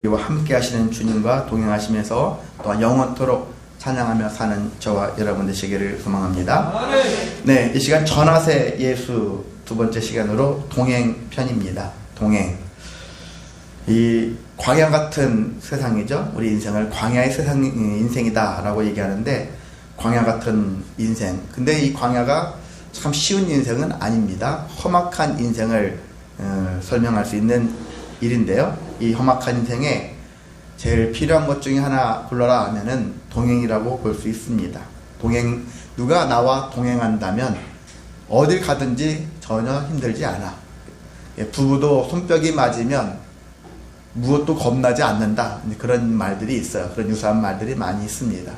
그리고 함께 하시는 주님과 동행하시면서 또한 영원토록 찬양하며 사는 저와 여러분 되시기를 소망합니다. 네, 이 시간 전하세 예수 두 번째 시간으로 동행편입니다. 동행. 이 광야 같은 세상이죠. 우리 인생을 광야의 인생이다 라고 얘기하는데, 광야 같은 인생. 근데 이 광야가 참 쉬운 인생은 아닙니다. 험악한 인생을 설명할 수 있는 일인데요. 이 험악한 인생에 제일 필요한 것 중에 하나 골라라 하면은 동행이라고 볼 수 있습니다. 동행, 누가 나와 동행한다면 어딜 가든지 전혀 힘들지 않아. 부부도 손뼉이 맞으면 무엇도 겁나지 않는다. 그런 말들이 있어요. 그런 유사한 말들이 많이 있습니다.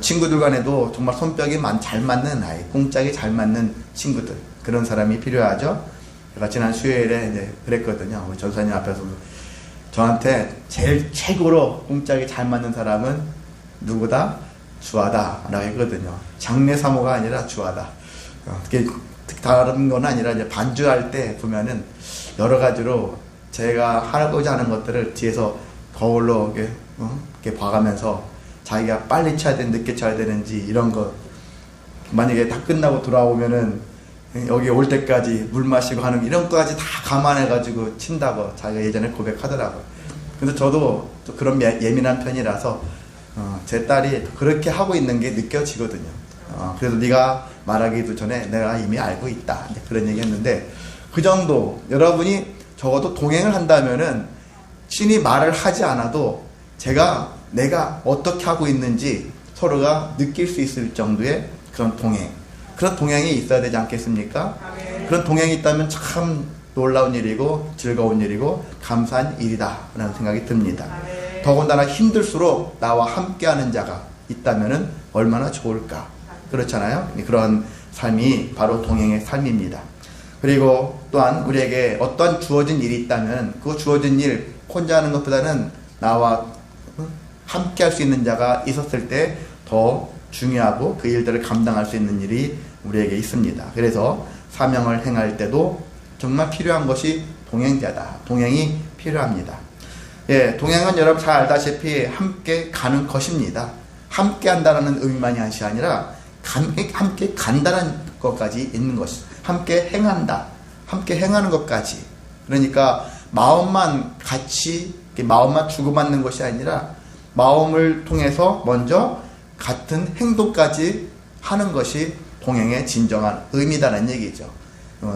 친구들 간에도 정말 손뼉이 잘 맞는 아이, 꽁짝이 잘 맞는 친구들, 그런 사람이 필요하죠. 제가 지난 수요일에 이제 그랬거든요. 우리 전사님 앞에서 저한테 제일 최고로 꽁짝이 잘 맞는 사람은 누구다? 주하다 라고 했거든요. 장례 사모가 아니라 주하다. 다른 건 아니라 이제 반주할 때 보면은 여러 가지로 제가 하고자 하는 것들을 뒤에서 거울로 이렇게 봐가면서 자기가 빨리 쳐야 되는, 늦게 쳐야 되는지 이런 거, 만약에 다 끝나고 돌아오면은 여기 올 때까지 물 마시고 하는 이런 거까지 다 감안해가지고 친다고 자기가 예전에 고백하더라고요. 근데 저도 그런 예민한 편이라서 제 딸이 그렇게 하고 있는 게 느껴지거든요. 그래서 네가 말하기도 전에 내가 이미 알고 있다, 그런 얘기 했는데, 그 정도 여러분이 적어도 동행을 한다면은 신이 말을 하지 않아도 내가 어떻게 하고 있는지 서로가 느낄 수 있을 정도의 그런 동행, 그런 동행이 있어야 되지 않겠습니까? 그런 동행이 있다면 참 놀라운 일이고 즐거운 일이고 감사한 일이다 라는 생각이 듭니다. 더군다나 힘들수록 나와 함께하는 자가 있다면 얼마나 좋을까, 그렇잖아요. 그런 삶이 바로 동행의 삶입니다. 그리고 또한 우리에게 어떤 주어진 일이 있다면 그 주어진 일 혼자 하는 것보다는 나와 함께 할 수 있는 자가 있었을 때 더 중요하고 그 일들을 감당할 수 있는 일이 우리에게 있습니다. 그래서 사명을 행할 때도 정말 필요한 것이 동행자다. 동행이 필요합니다. 예, 동행은 여러분 잘 알다시피 함께 가는 것입니다. 함께 한다는 의미만이 아니라 함께 간다는 것까지 있는 것이, 함께 행한다, 함께 행하는 것까지. 그러니까 마음만 같이, 마음만 주고받는 것이 아니라 마음을 통해서 먼저 같은 행동까지 하는 것이 동행의 진정한 의미다는 얘기죠.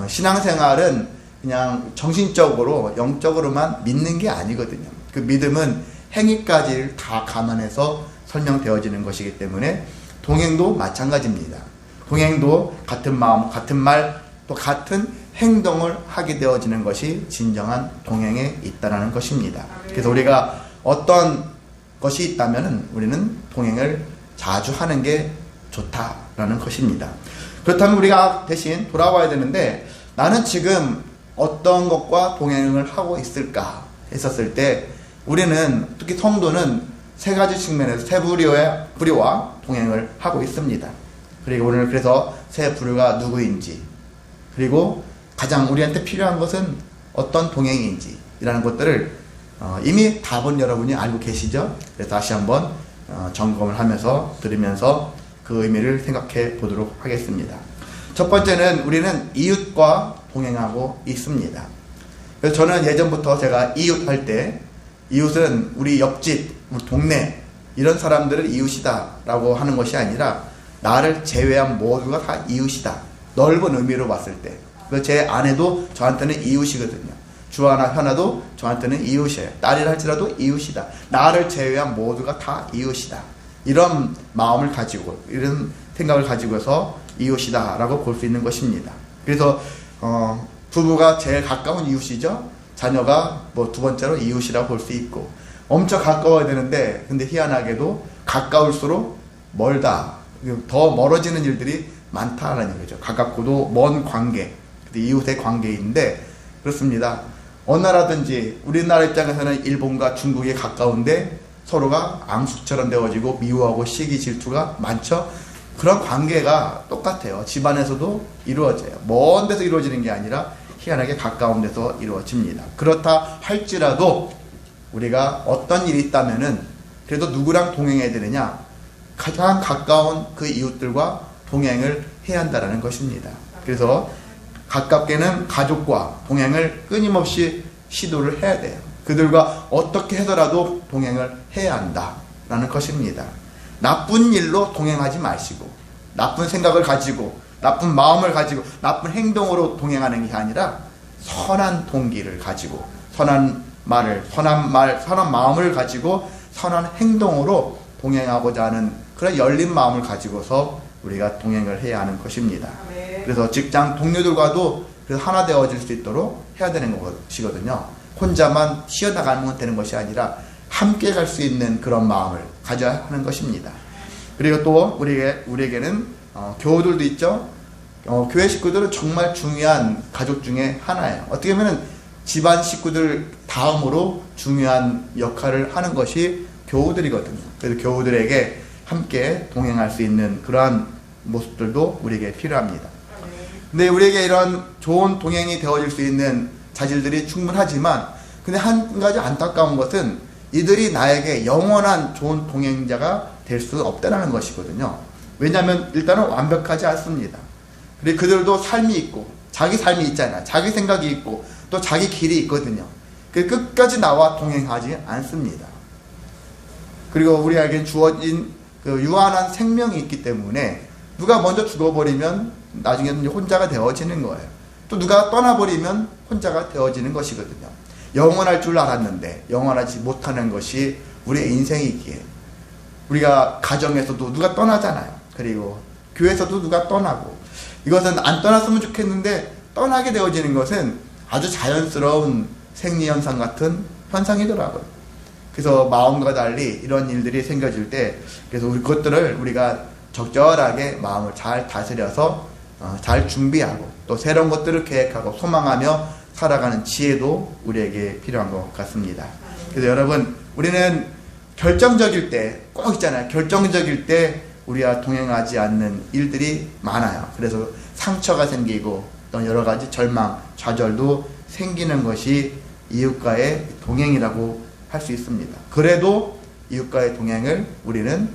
신앙생활은 그냥 정신적으로, 영적으로만 믿는 게 아니거든요. 그 믿음은 행위까지를 다 감안해서 설명되어지는 것이기 때문에 동행도 마찬가지입니다. 동행도 같은 마음, 같은 말, 또 같은 행동을 하게 되어지는 것이 진정한 동행에 있다는 것입니다. 그래서 우리가 어떤 것이 있다면 우리는 동행을 자주 하는 게 좋다라는 것입니다. 그렇다면 우리가 대신 돌아와야 되는데, 나는 지금 어떤 것과 동행을 하고 있을까 했었을 때, 우리는, 특히 성도는 세 가지 측면에서 세 부류와 동행을 하고 있습니다. 그리고 오늘 그래서 세 부류가 누구인지, 그리고 가장 우리한테 필요한 것은 어떤 동행인지 이라는 것들을 이미 답은 여러분이 알고 계시죠? 그래서 다시 한번 점검을 하면서 들으면서 그 의미를 생각해 보도록 하겠습니다. 첫 번째는 우리는 이웃과 동행하고 있습니다. 그래서 저는 예전부터 제가 이웃 할 때, 이웃은 우리 옆집, 우리 동네, 이런 사람들을 이웃이다 라고 하는 것이 아니라 나를 제외한 모두가 다 이웃이다, 넓은 의미로 봤을 때. 그래서 제 아내도 저한테는 이웃이거든요. 주하나 현아도 저한테는 이웃이에요. 딸이라 할지라도 이웃이다. 나를 제외한 모두가 다 이웃이다. 이런 마음을 가지고, 이런 생각을 가지고서 이웃이다 라고 볼 수 있는 것입니다. 그래서 부부가 제일 가까운 이웃이죠. 자녀가 두 번째로 이웃이라고 볼 수 있고, 엄청 가까워야 되는데 근데 희한하게도 가까울수록 멀다, 더 멀어지는 일들이 많다라는 거죠. 가깝고도 먼 관계, 이웃의 관계인데 그렇습니다. 어느 나라든지, 우리나라 입장에서는 일본과 중국이 가까운데 서로가 앙숙처럼 되어지고 미워하고 시기 질투가 많죠. 그런 관계가 똑같아요. 집안에서도 이루어져요. 먼 데서 이루어지는 게 아니라 희한하게 가까운 데서 이루어집니다. 그렇다 할지라도 우리가 어떤 일이 있다면은 그래도 누구랑 동행해야 되느냐? 가장 가까운 그 이웃들과 동행을 해야 한다는 것입니다. 그래서 가깝게는 가족과 동행을 끊임없이 시도를 해야 돼요. 그들과 어떻게 해서라도 동행을 해야 한다라는 것입니다. 나쁜 일로 동행하지 마시고, 나쁜 생각을 가지고, 나쁜 마음을 가지고, 나쁜 행동으로 동행하는 게 아니라 선한 동기를 가지고, 선한 마음을 가지고 선한 행동으로 동행하고자 하는 그런 열린 마음을 가지고서 우리가 동행을 해야 하는 것입니다. 그래서 직장 동료들과도 하나 되어질 수 있도록 해야 되는 것이거든요. 혼자만 쉬어나가면 되는 것이 아니라 함께 갈 수 있는 그런 마음을 가져야 하는 것입니다. 그리고 또 우리에게는 교우들도 있죠. 교회 식구들은 정말 중요한 가족 중에 하나예요. 어떻게 보면 집안 식구들 다음으로 중요한 역할을 하는 것이 교우들이거든요. 그래서 교우들에게 함께 동행할 수 있는 그러한 모습들도 우리에게 필요합니다. 근데 우리에게 이런 좋은 동행이 되어질 수 있는 자질들이 충분하지만, 근데 한 가지 안타까운 것은 이들이 나에게 영원한 좋은 동행자가 될 수 없다는 것이거든요. 왜냐하면 일단은 완벽하지 않습니다. 그리고 그들도 삶이 있고, 자기 삶이 있잖아요. 자기 생각이 있고, 또 자기 길이 있거든요. 끝까지 나와 동행하지 않습니다. 그리고 우리에게 주어진 그 유한한 생명이 있기 때문에 누가 먼저 죽어버리면 나중에는 혼자가 되어지는 거예요. 또 누가 떠나버리면 혼자가 되어지는 것이거든요. 영원할 줄 알았는데 영원하지 못하는 것이 우리의 인생이기에, 우리가 가정에서도 누가 떠나잖아요. 그리고 교회에서도 누가 떠나고, 이것은 안 떠났으면 좋겠는데 떠나게 되어지는 것은 아주 자연스러운 생리현상 같은 현상이더라고요. 그래서 마음과 달리 이런 일들이 생겨질 때, 그래서 그것들을 우리가 적절하게 마음을 잘 다스려서 잘 준비하고, 또 새로운 것들을 계획하고 소망하며 살아가는 지혜도 우리에게 필요한 것 같습니다. 그래서 여러분, 우리는 결정적일 때 꼭 있잖아요. 결정적일 때 우리와 동행하지 않는 일들이 많아요. 그래서 상처가 생기고 또 여러 가지 절망, 좌절도 생기는 것이 이웃과의 동행이라고 할 수 있습니다. 그래도 이웃과의 동행을 우리는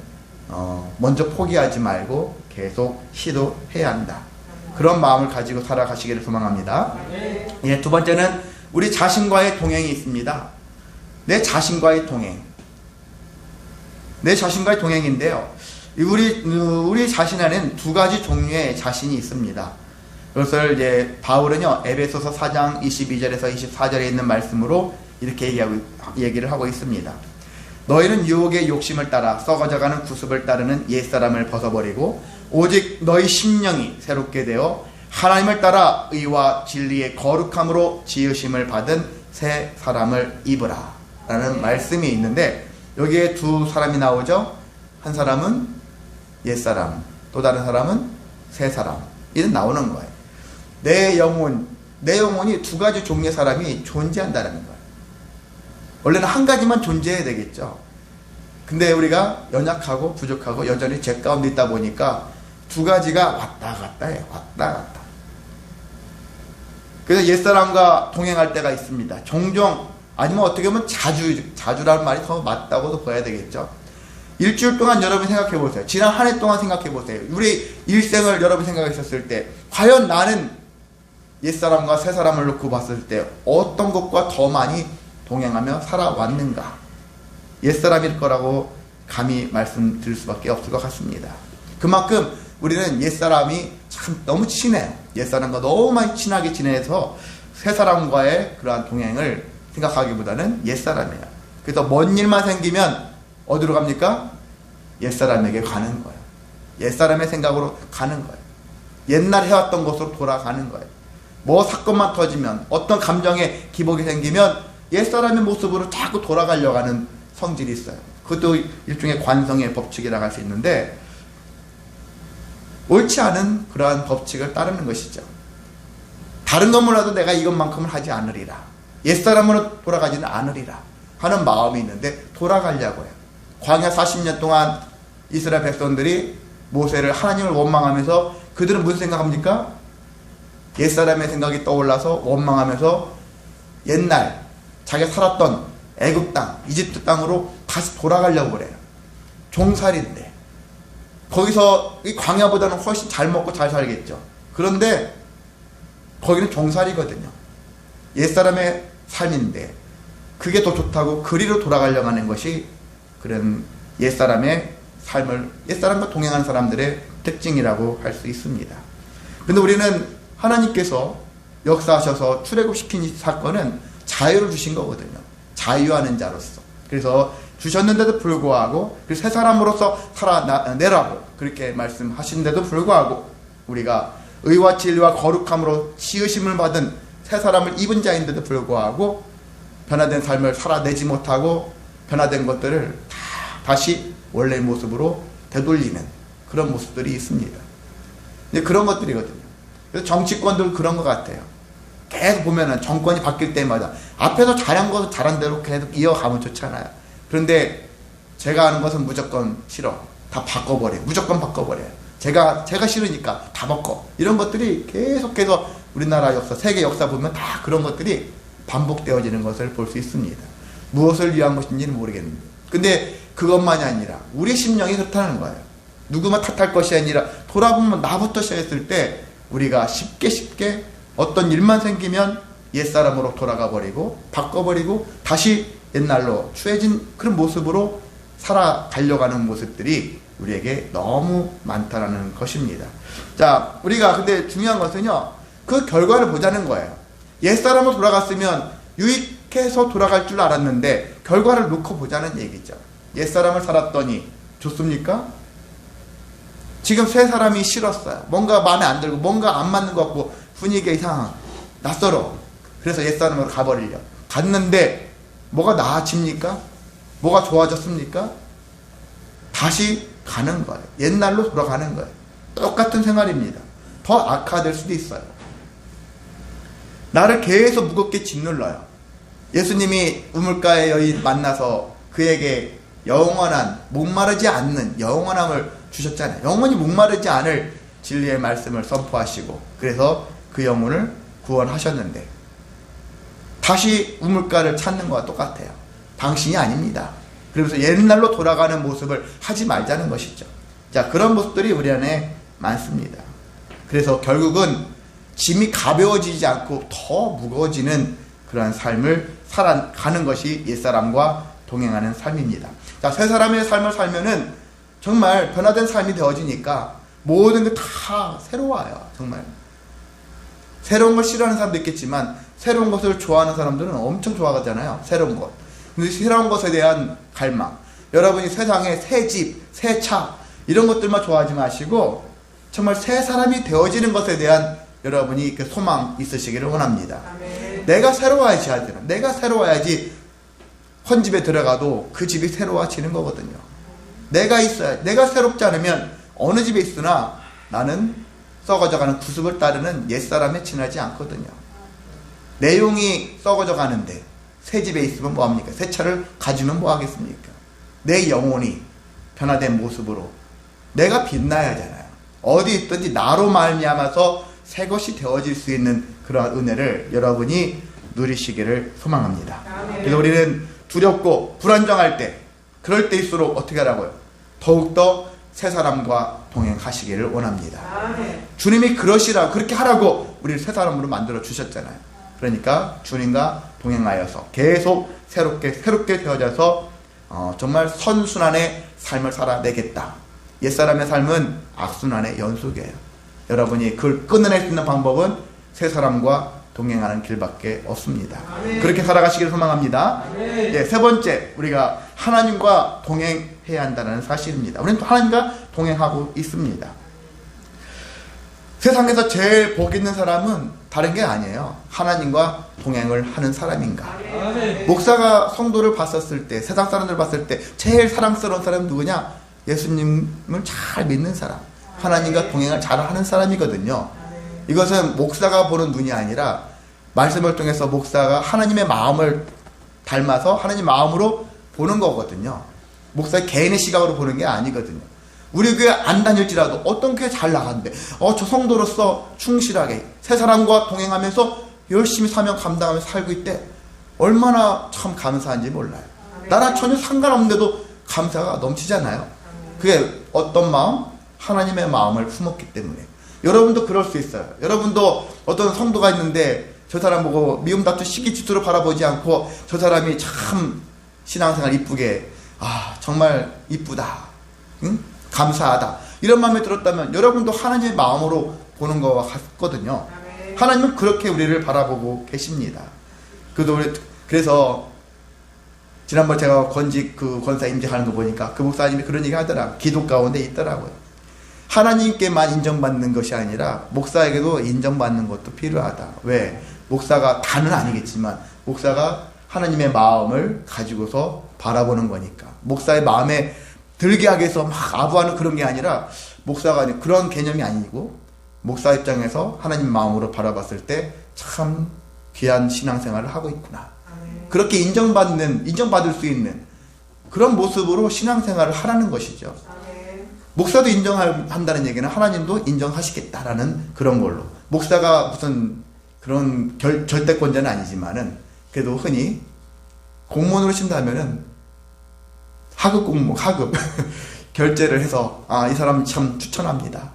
먼저 포기하지 말고 계속 시도해야 한다. 그런 마음을 가지고 살아가시기를 소망합니다. 예, 두 번째는 우리 자신과의 동행이 있습니다. 내 자신과의 동행. 내 자신과의 동행인데요. 우리 자신 안에는 두 가지 종류의 자신이 있습니다. 그것을 이제 바울은요, 에베소서 4장 22절에서 24절에 있는 말씀으로 이렇게 얘기를 하고 있습니다. 너희는 유혹의 욕심을 따라 썩어져가는 구습을 따르는 옛사람을 벗어버리고 오직 너희 심령이 새롭게 되어 하나님을 따라 의와 진리의 거룩함으로 지으심을 받은 새 사람을 입으라 라는 말씀이 있는데, 여기에 두 사람이 나오죠. 한 사람은 옛사람, 또 다른 사람은 새 사람. 이는 나오는 거예요. 내 영혼이 두 가지 종류의 사람이 존재한다는 거예요. 원래는 한 가지만 존재해야 되겠죠. 근데 우리가 연약하고 부족하고 여전히 죄 가운데 있다 보니까 두 가지가 왔다 갔다 해요. 왔다 갔다. 그래서 옛사람과 동행할 때가 있습니다. 종종, 아니면 어떻게 보면 자주라는 말이 더 맞다고도 봐야 되겠죠. 일주일 동안 여러분 생각해 보세요. 지난 한 해 동안 생각해 보세요. 우리 일생을 여러분 생각하셨을 때 과연 나는 옛사람과 새사람을 놓고 봤을 때 어떤 것과 더 많이 동행하며 살아왔는가? 옛사람일 거라고 감히 말씀드릴 수밖에 없을 것 같습니다. 그만큼 우리는 옛사람이 참 너무 친해요. 옛사람과 너무 많이 친하게 지내서 새사람과의 그러한 동행을 생각하기보다는 옛사람이에요. 그래서 먼 일만 생기면 어디로 갑니까? 옛사람에게 가는 거예요. 옛사람의 생각으로 가는 거예요. 옛날 해왔던 곳으로 돌아가는 거예요. 뭐 사건만 터지면, 어떤 감정의 기복이 생기면 옛사람의 모습으로 자꾸 돌아가려고 하는 성질이 있어요. 그것도 일종의 관성의 법칙이라고 할 수 있는데, 옳지 않은 그러한 법칙을 따르는 것이죠. 다른 건 몰라도 내가 이것만큼은 하지 않으리라, 옛사람으로 돌아가지는 않으리라 하는 마음이 있는데 돌아가려고 해요. 광야 40년 동안 이스라엘 백성들이 모세를, 하나님을 원망하면서, 그들은 무슨 생각합니까? 옛사람의 생각이 떠올라서 원망하면서 옛날 자기가 살았던 애굽 땅, 이집트 땅으로 다시 돌아가려고 그래요. 종살이인데 거기서 이 광야보다는 훨씬 잘 먹고 잘 살겠죠. 그런데 거기는 종살이거든요. 옛사람의 삶인데 그게 더 좋다고 그리로 돌아가려고 하는 것이 그런 옛사람의 삶을, 옛사람과 동행하는 사람들의 특징이라고 할 수 있습니다. 근데 우리는 하나님께서 역사하셔서 출애굽시킨 이 사건은 자유를 주신 거거든요. 자유하는 자로서. 그래서 주셨는데도 불구하고 그 새 사람으로서 살아내라고 그렇게 말씀하시는데도 불구하고 우리가 의와 진리와 거룩함으로 지으심을 받은 새 사람을 입은 자인데도 불구하고 변화된 삶을 살아내지 못하고 변화된 것들을 다시 원래의 모습으로 되돌리는 그런 모습들이 있습니다. 이제 그런 것들이거든요. 그래서 정치권도 그런 것 같아요. 계속 보면은 정권이 바뀔 때마다 앞에서 잘한 것은 잘한 대로 계속 이어가면 좋잖아요. 그런데 제가 하는 것은 무조건 싫어. 다 바꿔버려. 무조건 바꿔버려. 제가 싫으니까 다 바꿔. 이런 것들이 계속해서 우리나라 역사, 세계 역사 보면 다 그런 것들이 반복되어지는 것을 볼 수 있습니다. 무엇을 위한 것인지는 모르겠는데. 근데 그것만이 아니라 우리 심령이 그렇다는 거예요. 누구만 탓할 것이 아니라 돌아보면 나부터 시작했을 때 우리가 쉽게 어떤 일만 생기면 옛사람으로 돌아가 버리고 바꿔버리고 다시 옛날로 추해진 그런 모습으로 살아가려고 하는 모습들이 우리에게 너무 많다는 것입니다. 자, 우리가 근데 중요한 것은요, 그 결과를 보자는 거예요. 옛사람으로 돌아갔으면 유익해서 돌아갈 줄 알았는데 결과를 놓고 보자는 얘기죠. 옛사람을 살았더니 좋습니까? 지금 새 사람이 싫었어요. 뭔가 마음에 안 들고 뭔가 안 맞는 것 같고 분위기가 이상한, 낯설어. 그래서 옛사람으로 가버리려. 갔는데 뭐가 나아집니까? 뭐가 좋아졌습니까? 다시 가는 거예요. 옛날로 돌아가는 거예요. 똑같은 생활입니다. 더 악화될 수도 있어요. 나를 계속 무겁게 짓눌러요. 예수님이 우물가의 여인 만나서 그에게 영원한, 목마르지 않는 영원함을 주셨잖아요. 영원히 목마르지 않을 진리의 말씀을 선포하시고 그래서 그 영혼을 구원하셨는데 다시 우물가를 찾는 것과 똑같아요. 당신이 아닙니다. 그러면서 옛날로 돌아가는 모습을 하지 말자는 것이죠. 자, 그런 모습들이 우리 안에 많습니다. 그래서 결국은 짐이 가벼워지지 않고 더 무거워지는 그러한 삶을 살아가는 것이 옛사람과 동행하는 삶입니다. 자, 새 사람의 삶을 살면은 정말 변화된 삶이 되어지니까 모든 게 다 새로워요. 정말. 새로운 걸 싫어하는 사람도 있겠지만 새로운 것을 좋아하는 사람들은 엄청 좋아하잖아요. 새로운 것. 근데 새로운 것에 대한 갈망. 여러분이 세상에 새 집, 새 차 이런 것들만 좋아하지 마시고 정말 새 사람이 되어지는 것에 대한 여러분이 그 소망 있으시기를 원합니다. 아멘. 내가 새로워야지 하더라. 내가 새로워야지 헌집에 들어가도 그 집이 새로워지는 거거든요. 내가 있어야, 내가 새롭지 않으면 어느 집에 있으나 나는 썩어져가는 구습을 따르는 옛사람에 지나지 않거든요. 내용이 썩어져 가는데 새 집에 있으면 뭐합니까? 새 차를 가지면 뭐하겠습니까? 내 영혼이 변화된 모습으로 내가 빛나야 하잖아요. 어디 있든지 나로 말미암아서 새 것이 되어질 수 있는 그러한 은혜를 여러분이 누리시기를 소망합니다. 그래서 우리는 두렵고 불안정할 때, 그럴 때일수록 어떻게 하라고요? 더욱더 새 사람과 동행하시기를 원합니다. 주님이 그러시라고, 그렇게 하라고 우리를 새 사람으로 만들어 주셨잖아요. 그러니까 주님과 동행하여서 계속 새롭게 되어져서 정말 선순환의 삶을 살아내겠다. 옛사람의 삶은 악순환의 연속이에요. 여러분이 그걸 끊어낼 수 있는 방법은 새 사람과 동행하는 길밖에 없습니다. 아멘. 그렇게 살아가시기를 소망합니다. 예, 세 번째, 우리가 하나님과 동행해야 한다는 사실입니다. 우리는 또 하나님과 동행하고 있습니다. 세상에서 제일 복 있는 사람은 다른 게 아니에요. 하나님과 동행을 하는 사람인가. 아멘. 목사가 성도를 봤었을 때, 세상 사람들을 봤을 때 제일 사랑스러운 사람은 누구냐? 예수님을 잘 믿는 사람, 하나님과 동행을 잘 하는 사람이거든요. 이것은 목사가 보는 눈이 아니라 말씀을 통해서 목사가 하나님의 마음을 닮아서 하나님 마음으로 보는 거거든요. 목사의 개인의 시각으로 보는 게 아니거든요. 우리 교회 안 다닐지라도 어떤 교회 잘 나가는데 저 성도로서 충실하게 새 사람과 동행하면서 열심히 사명 감당하면서 살고 있대. 얼마나 참 감사한지 몰라요. 나랑 전혀 상관없는데도 감사가 넘치잖아요. 그게 어떤 마음? 하나님의 마음을 품었기 때문에. 여러분도 그럴 수 있어요. 여러분도 어떤 성도가 있는데 저 사람 보고 미움 다투 시기짓으로 바라보지 않고 저 사람이 참 신앙생활 이쁘게, 정말 이쁘다, 응? 감사하다, 이런 마음이 들었다면 여러분도 하나님의 마음으로 보는 것과 같거든요. 하나님은 그렇게 우리를 바라보고 계십니다. 그래서 지난번 제가 권직 권사 임직하는 거 보니까 그 목사님이 그런 얘기 하더라고요. 기도 가운데 있더라고요. 하나님께만 인정받는 것이 아니라 목사에게도 인정받는 것도 필요하다. 왜? 목사가 다는 아니겠지만 목사가 하나님의 마음을 가지고서 바라보는 거니까. 목사의 마음에 들게 하기 위해서 막 아부하는 그런 게 아니라, 목사가 그런 개념이 아니고 목사 입장에서 하나님 마음으로 바라봤을 때 참 귀한 신앙생활을 하고 있구나. 그렇게 인정받을 수 있는 그런 모습으로 신앙생활을 하라는 것이죠. 목사도 인정한다는 얘기는 하나님도 인정하시겠다라는 그런 걸로. 목사가 무슨 그런 절대권자는 아니지만은 그래도 흔히 공무원으로 신다면은 하급 결제를 해서 이 사람 참 추천합니다.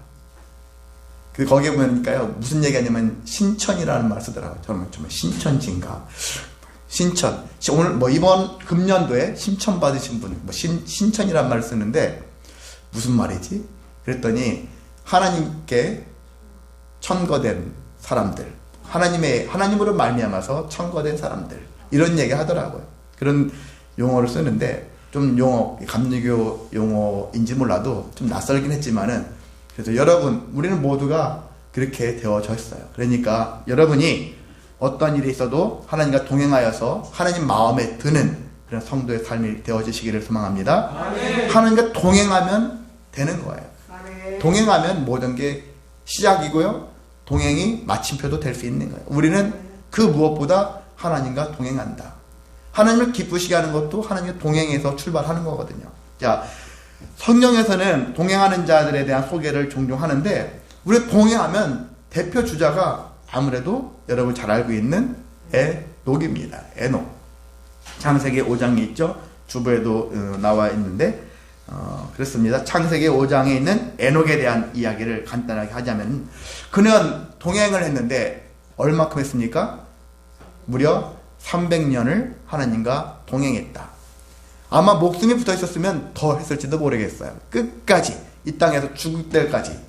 거기에 보니까요 무슨 얘기하냐면 신천이라는 말 쓰더라고요. 정말 신천진가. 신천. 오늘 이번 금년도에 신천 받으신 분, 신천이란 말을 쓰는데 무슨 말이지? 그랬더니 하나님께 천거된 사람들, 하나님으로 말미암아서 천거된 사람들, 이런 얘기 하더라고요. 그런 용어를 쓰는데 좀 감리교 용어인지 몰라도 좀 낯설긴 했지만은, 그래서 우리는 모두가 그렇게 되어져 있어요. 그러니까 여러분이 어떤 일이 있어도 하나님과 동행하여서 하나님 마음에 드는 그런 성도의 삶이 되어지시기를 소망합니다. 아멘. 하나님과 동행하면 되는 거예요. 아멘. 동행하면 모든 게 시작이고요, 동행이 마침표도 될 수 있는 거예요. 우리는 그 무엇보다 하나님과 동행한다. 하나님을 기쁘시게 하는 것도 하나님과 동행해서 출발하는 거거든요. 자, 성경에서는 동행하는 자들에 대한 소개를 종종 하는데, 우리 동행하면 대표 주자가 아무래도 여러분 잘 알고 있는 에녹입니다. 에녹. 창세기 5장에 있죠. 주부에도 나와 있는데 그렇습니다. 창세기 5장에 있는 에녹에 대한 이야기를 간단하게 하자면, 그는 동행을 했는데 얼마큼 했습니까? 무려 300년을 하나님과 동행했다. 아마 목숨이 붙어 있었으면 더 했을지도 모르겠어요. 끝까지, 이 땅에서 죽을 때까지,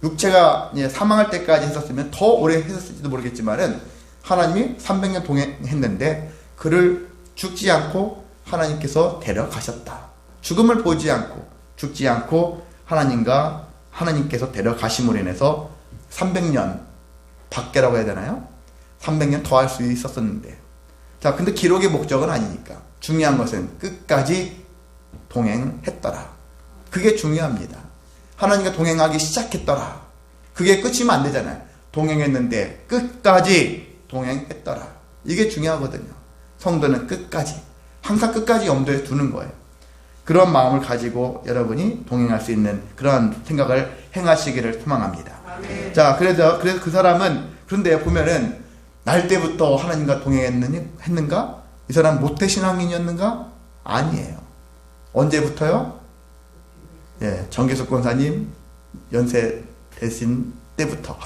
육체가 사망할 때까지 했었으면 더 오래 했을지도 모르겠지만은, 하나님이 300년 동행했는데 그를 죽지 않고 하나님께서 데려가셨다. 죽음을 보지 않고 죽지 않고 하나님께서 데려가심으로 인해서 300년 밖에라고 해야 되나요? 300년 더 할 수 있었었는데, 자, 근데 기록의 목적은 아니니까 중요한 것은 끝까지 동행했더라. 그게 중요합니다. 하나님과 동행하기 시작했더라. 그게 끝이면 안 되잖아요. 동행했는데 끝까지 동행했더라. 이게 중요하거든요. 성도는 끝까지, 항상 끝까지 염두에 두는 거예요. 그런 마음을 가지고 여러분이 동행할 수 있는 그런 생각을 행하시기를 소망합니다. 아멘. 자, 그래서 그 사람은, 그런데 보면은 날 때부터 하나님과 동행했는가? 이 사람 모태신앙인이었는가? 아니에요. 언제부터요? 정기숙 권사님 연세 되신 때부터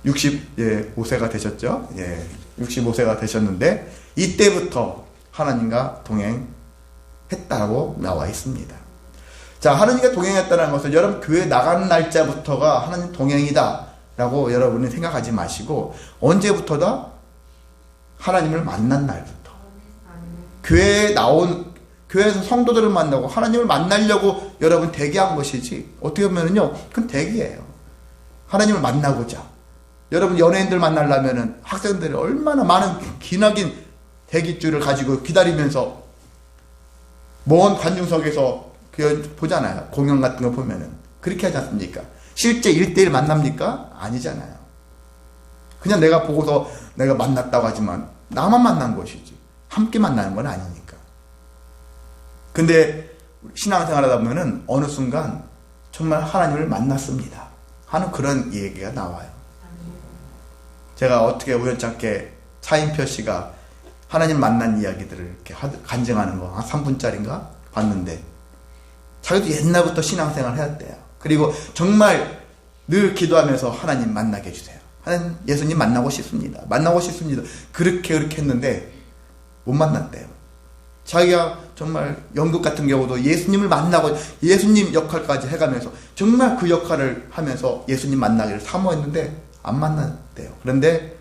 65세가 되셨죠? 65세가 되셨는데 이때부터 하나님과 동행했다고 나와 있습니다. 자, 하나님과 동행했다는 것은 여러분 교회 나가는 날짜부터가 하나님 동행이다 라고 여러분이 생각하지 마시고, 언제부터다? 하나님을 만난 날부터. 교회에서 성도들을 만나고 하나님을 만나려고 여러분 대기한 것이지, 어떻게 보면은요, 그건 대기예요. 하나님을 만나고자. 여러분 연예인들 만나려면은 학생들이 얼마나 많은 기나긴 대기줄을 가지고 기다리면서 먼 관중석에서 보잖아요. 공연 같은 거 보면은. 그렇게 하지 않습니까? 실제 1대1 만납니까? 아니잖아요. 그냥 내가 보고서 내가 만났다고 하지만 나만 만난 것이지 함께 만나는 건 아니니까. 근데 신앙생활 하다 보면은 어느 순간 정말 하나님을 만났습니다 하는 그런 얘기가 나와요. 제가 어떻게 우연찮게 차인표 씨가 하나님 만난 이야기들을 이렇게 간증하는 거 한 3분짜리인가 봤는데 자기도 옛날부터 신앙생활 해왔대요. 그리고 정말 늘 기도하면서 하나님 만나게 해주세요. 하나님 예수님 만나고 싶습니다. 만나고 싶습니다. 그렇게 했는데 못 만났대요. 자기가 정말 연극 같은 경우도 예수님을 만나고 예수님 역할까지 해가면서 정말 그 역할을 하면서 예수님 만나기를 사모했는데 안 만났대요. 그런데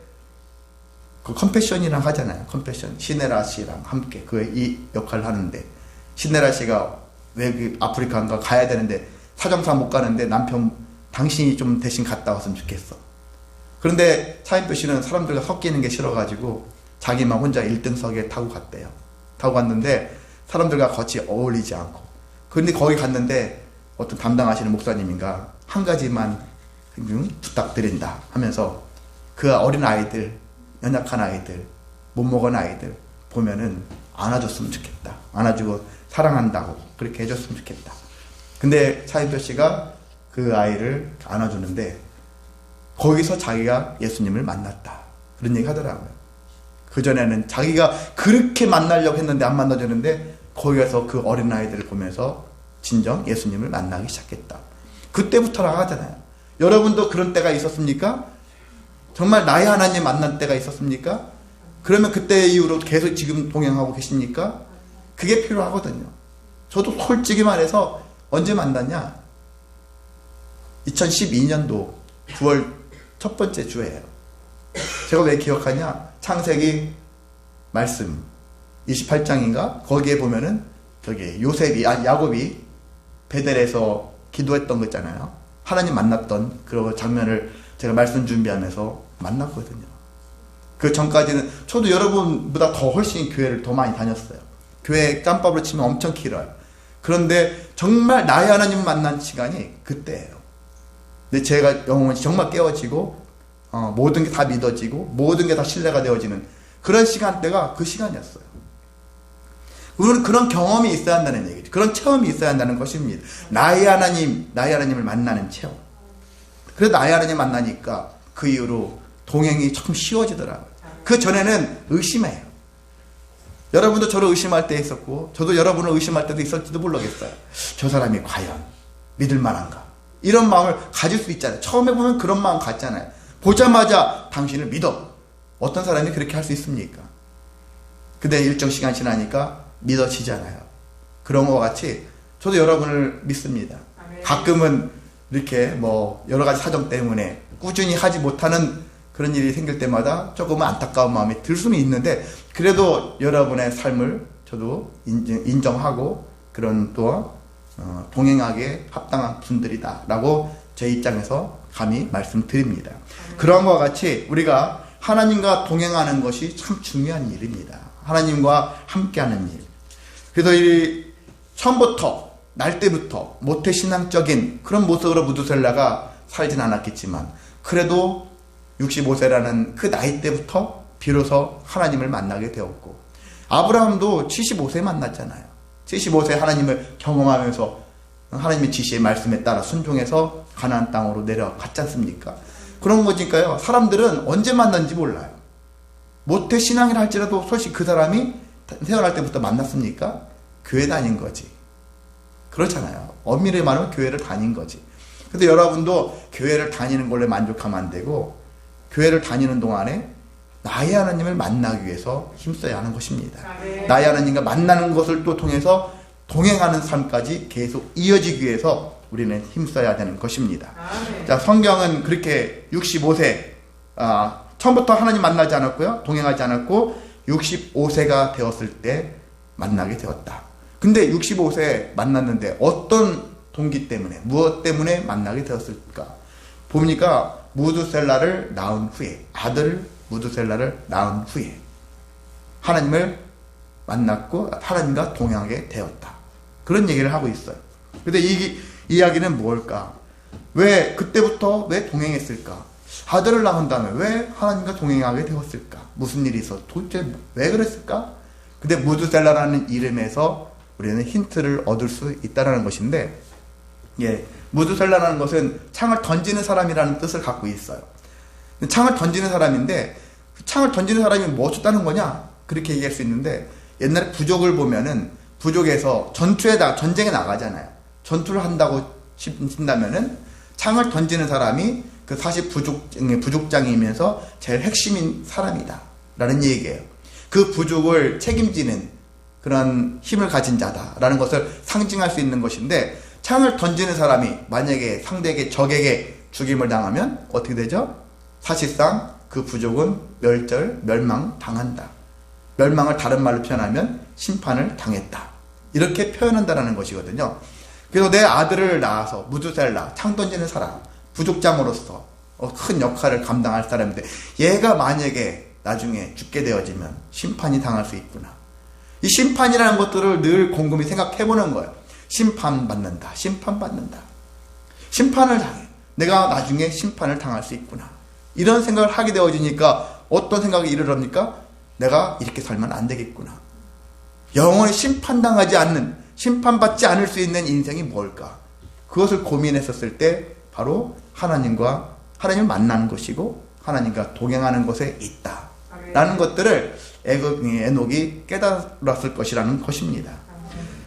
그 컴패션이랑 하잖아요. 컴패션. 시네라 씨랑 함께 이 역할을 하는데 시네라 씨가 왜 아프리카인가 가야 되는데 사정상 못 가는데 남편 당신이 좀 대신 갔다 왔으면 좋겠어. 그런데 차인표 씨는 사람들과 섞이는 게 싫어가지고 자기만 혼자 1등석에 타고 갔대요. 타고 갔는데 사람들과 같이 어울리지 않고. 그런데 거기 갔는데 어떤 담당하시는 목사님인가 한 가지만 부탁드린다 하면서 그 어린 아이들, 연약한 아이들, 못 먹은 아이들 보면은 안아줬으면 좋겠다. 안아주고 사랑한다고 그렇게 해줬으면 좋겠다. 근데 차인표 씨가 그 아이를 안아주는데 거기서 자기가 예수님을 만났다. 그런 얘기 하더라고요. 그전에는 자기가 그렇게 만나려고 했는데 안 만나주는데 거기 가서 그 어린아이들을 보면서 진정 예수님을 만나기 시작했다. 그때부터라고 하잖아요. 여러분도 그런 때가 있었습니까? 정말 나의 하나님 만난 때가 있었습니까? 그러면 그때 이후로 계속 지금 동행하고 계십니까? 그게 필요하거든요. 저도 솔직히 말해서 언제 만났냐? 2012년도 9월 첫 번째 주예요. 제가 왜 기억하냐? 창세기 말씀 28장인가? 거기에 보면은 저기 야곱이 베델에서 기도했던 거 있잖아요. 하나님 만났던 그런 장면을 제가 말씀 준비하면서 만났거든요. 그 전까지는 저도 여러분보다 더 훨씬 교회를 더 많이 다녔어요. 교회 짬밥으로 치면 엄청 길어요. 그런데 정말 나의 하나님 만난 시간이 그때예요. 근데 제가 영혼이 정말 깨워지고 모든 게 다 믿어지고 모든 게 다 신뢰가 되어지는 그런 시간대가 그 시간이었어요. 우리는 그런 경험이 있어야 한다는 얘기죠. 그런 체험이 있어야 한다는 것입니다. 나의 하나님을 만나는 체험. 그래서 나의 하나님 만나니까 그 이후로 동행이 조금 쉬워지더라고요. 그 전에는 의심해요. 여러분도 저를 의심할 때 있었고 저도 여러분을 의심할 때도 있었지도 모르겠어요. 저 사람이 과연 믿을 만한가? 이런 마음을 가질 수 있잖아요. 처음에 보면 그런 마음 갖잖아요. 보자마자 당신을 믿어. 어떤 사람이 그렇게 할 수 있습니까? 근데 일정 시간 지나니까 믿어지잖아요. 그런 것과 같이 저도 여러분을 믿습니다. 가끔은 이렇게 여러 가지 사정 때문에 꾸준히 하지 못하는 그런 일이 생길 때마다 조금은 안타까운 마음이 들 수는 있는데 그래도 여러분의 삶을 저도 인정하고 그런 또 동행하기에 합당한 분들이다 라고 제 입장에서 감히 말씀드립니다. 그런 것과 같이 우리가 하나님과 동행하는 것이 참 중요한 일입니다. 하나님과 함께하는 일. 그래서 처음부터 날 때부터 모태신앙적인 그런 모습으로 무두셀라가 살진 않았겠지만 그래도 65세라는 그 나이 때부터 비로소 하나님을 만나게 되었고 아브라함도 75세 만났잖아요. 75세 하나님을 경험하면서 하나님의 지시의 말씀에 따라 순종해서 가나안 땅으로 내려갔지 않습니까? 그런 거니까요. 사람들은 언제 만났는지 몰라요. 모태신앙이라 할지라도 솔직히 그 사람이 태어날 때부터 만났습니까? 교회 다닌 거지. 그렇잖아요. 엄밀히 말하면 교회를 다닌 거지. 근데 여러분도 교회를 다니는 걸로 만족하면 안 되고 교회를 다니는 동안에 나의 하나님을 만나기 위해서 힘써야 하는 것입니다. 나의 하나님과 만나는 것을 또 통해서 동행하는 삶까지 계속 이어지기 위해서 우리는 힘써야 되는 것입니다. 자, 성경은 그렇게 65세 처음부터 하나님 만나지 않았고요. 동행하지 않았고 65세가 되었을 때 만나게 되었다. 근데 65세 만났는데 어떤 동기 때문에 무엇 때문에 만나게 되었을까? 보니까 무두셀라를 낳은 후에 아들 무두셀라를 낳은 후에 하나님을 만났고 하나님과 동행하게 되었다. 그런 얘기를 하고 있어요. 근데 이 이야기는 뭘까? 왜 그때부터 왜 동행했을까? 아들을 낳은 다음에 왜 하나님과 동행하게 되었을까? 무슨 일이 있어? 도대체 왜 그랬을까? 근데 무두셀라라는 이름에서 우리는 힌트를 얻을 수 있다는 것인데, 무두셀라라는 것은 창을 던지는 사람이라는 뜻을 갖고 있어요. 창을 던지는 사람인데, 창을 던지는 사람이 뭐 어쩌다는 거냐? 그렇게 얘기할 수 있는데, 옛날에 부족을 보면은 부족에서 전쟁에 나가잖아요. 전투를 한다고 친다면은 창을 던지는 사람이 그 사실 부족장이면서 제일 핵심인 사람이다 라는 얘기예요. 그 부족을 책임지는 그런 힘을 가진 자다라는 것을 상징할 수 있는 것인데, 창을 던지는 사람이 만약에 상대에게, 적에게 죽임을 당하면 어떻게 되죠? 사실상 그 부족은 멸망 당한다. 멸망을 다른 말로 표현하면 심판을 당했다. 이렇게 표현한다는 것이거든요. 그래서 내 아들을 낳아서 무두셀라, 창 던지는 사람, 부족장으로서 큰 역할을 감당할 사람인데, 얘가 만약에 나중에 죽게 되어지면 심판이 당할 수 있구나. 이 심판이라는 것들을 늘 곰곰이 생각해보는 거예요. 심판받는다. 심판을 당해. 내가 나중에 심판을 당할 수 있구나. 이런 생각을 하게 되어지니까 어떤 생각이 이르럽니까? 내가 이렇게 살면 안 되겠구나. 영원히 심판당하지 않는, 심판받지 않을 수 있는 인생이 뭘까? 그것을 고민했었을 때 바로 하나님을 만나는 것이고 하나님과 동행하는 것에 있다 라는 것들을 에녹이 깨달았을 것이라는 것입니다.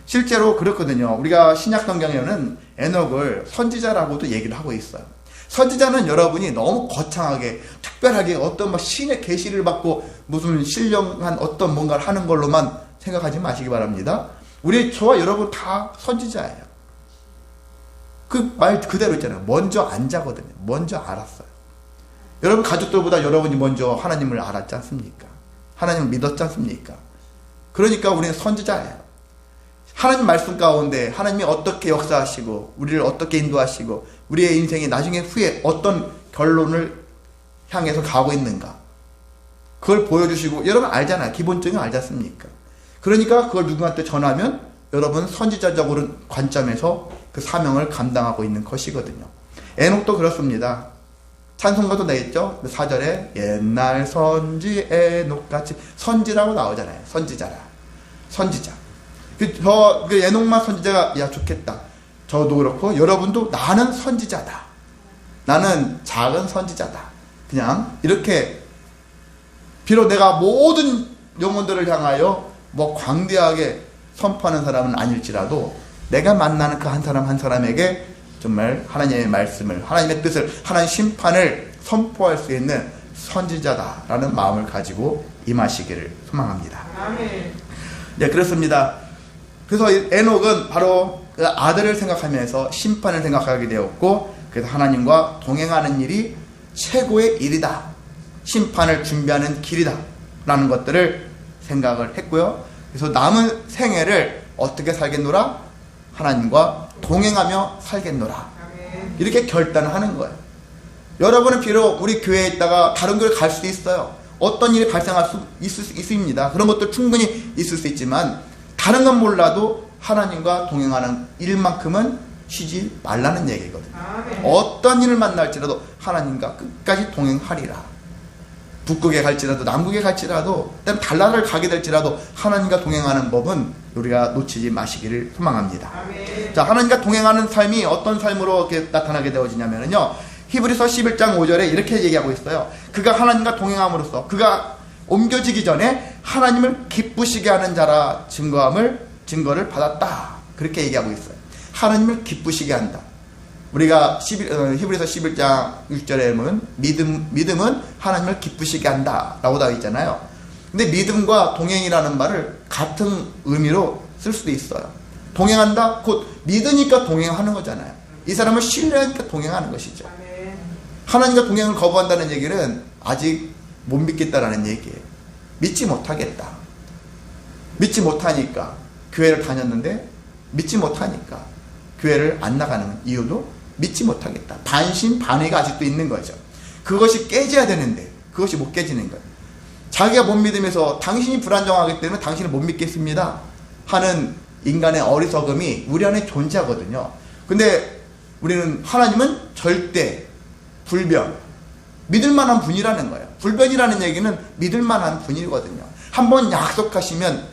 실제로 그렇거든요. 우리가 신약 성경에는 에녹을 선지자라고도 얘기를 하고 있어요. 선지자는 여러분이 너무 거창하게 특별하게 어떤 신의 계시를 받고 무슨 신령한 어떤 뭔가를 하는 걸로만 생각하지 마시기 바랍니다. 저와 여러분 다 선지자예요. 그 말 그대로 있잖아요. 먼저 안 자거든요. 먼저 알았어요. 여러분 가족들보다 여러분이 먼저 하나님을 알았지 않습니까? 하나님을 믿었지 않습니까? 그러니까 우리는 선지자예요. 하나님 말씀 가운데 하나님이 어떻게 역사하시고 우리를 어떻게 인도하시고 우리의 인생이 나중에 후에 어떤 결론을 향해서 가고 있는가, 그걸 보여주시고, 여러분 알잖아요. 기본적인 거 알지 않습니까? 그러니까 그걸 누구한테 전하면 여러분 선지자적으로 관점에서 그 사명을 감당하고 있는 것이거든요. 에녹도 그렇습니다. 찬송가도 내있죠. 4절에 옛날 선지 에녹같이, 선지라고 나오잖아요. 선지자. 그 에녹만 선지자가, 야 좋겠다. 저도 그렇고 여러분도 나는 선지자다. 나는 작은 선지자다. 그냥 이렇게, 비록 내가 모든 영혼들을 향하여 광대하게 선포하는 사람은 아닐지라도 내가 만나는 그 한 사람 한 사람에게 정말 하나님의 말씀을, 하나님의 뜻을, 하나님의 심판을 선포할 수 있는 선지자다라는 마음을 가지고 임하시기를 소망합니다. 아멘. 네, 그렇습니다. 그래서 에녹은 바로 그 아들을 생각하면서 심판을 생각하게 되었고, 그래서 하나님과 동행하는 일이 최고의 일이다, 심판을 준비하는 길이다 라는 것들을 생각을 했고요. 그래서 남은 생애를 어떻게 살겠노라? 하나님과 동행하며 살겠노라. 이렇게 결단을 하는 거예요. 여러분은 비록 우리 교회에 있다가 다른 교회를 갈 수도 있어요. 어떤 일이 발생할 수 있습니다. 그런 것도 충분히 있을 수 있지만, 다른 건 몰라도 하나님과 동행하는 일만큼은 쉬지 말라는 얘기거든요. 어떤 일을 만날지라도 하나님과 끝까지 동행하리라. 북극에 갈지라도 남극에 갈지라도 달나라를 가게 될지라도 하나님과 동행하는 법은 우리가 놓치지 마시기를 소망합니다. 아멘. 자, 하나님과 동행하는 삶이 어떤 삶으로 이렇게 나타나게 되어지냐면요, 히브리서 11장 5절에 이렇게 얘기하고 있어요. 그가 하나님과 동행함으로써 그가 옮겨지기 전에 하나님을 기쁘시게 하는 자라 증거를 받았다. 그렇게 얘기하고 있어요. 하나님을 기쁘시게 한다. 우리가 히브리서 11장 6절에 보면 믿음은 하나님을 기쁘시게 한다 라고 나와 있잖아요. 근데 믿음과 동행이라는 말을 같은 의미로 쓸 수도 있어요. 동행한다, 곧 믿으니까 동행하는 거잖아요. 이 사람을 신뢰하니까 동행하는 것이죠. 하나님과 동행을 거부한다는 얘기는 아직 못 믿겠다라는 얘기예요. 믿지 못하겠다. 믿지 못하니까 교회를 다녔는데 믿지 못하니까 교회를 안 나가는 이유도 믿지 못하겠다. 반신반의가 아직도 있는 거죠. 그것이 깨져야 되는데 그것이 못 깨지는 거예요. 자기가 못 믿으면서 당신이 불안정하기 때문에 당신을 못 믿겠습니다 하는 인간의 어리석음이 우리 안에 존재하거든요. 근데 우리는, 하나님은 절대 불변, 믿을만한 분이라는 거예요. 불변이라는 얘기는 믿을만한 분이거든요. 한번 약속하시면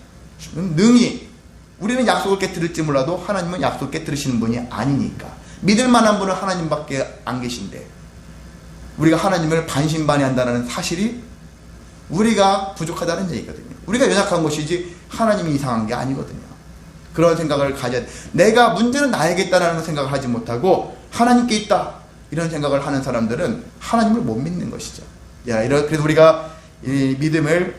능히, 우리는 약속을 깨뜨릴지 몰라도 하나님은 약속을 깨뜨리시는 분이 아니니까. 믿을만한 분은 하나님밖에 안 계신데 우리가 하나님을 반신반의한다는 사실이 우리가 부족하다는 얘기거든요. 우리가 연약한 것이지 하나님이 이상한 게 아니거든요. 그런 생각을 가져야 돼. 내가 문제는 나에게 있다라는 생각을 하지 못하고 하나님께 있다 이런 생각을 하는 사람들은 하나님을 못 믿는 것이죠. 그래서 우리가 이 믿음을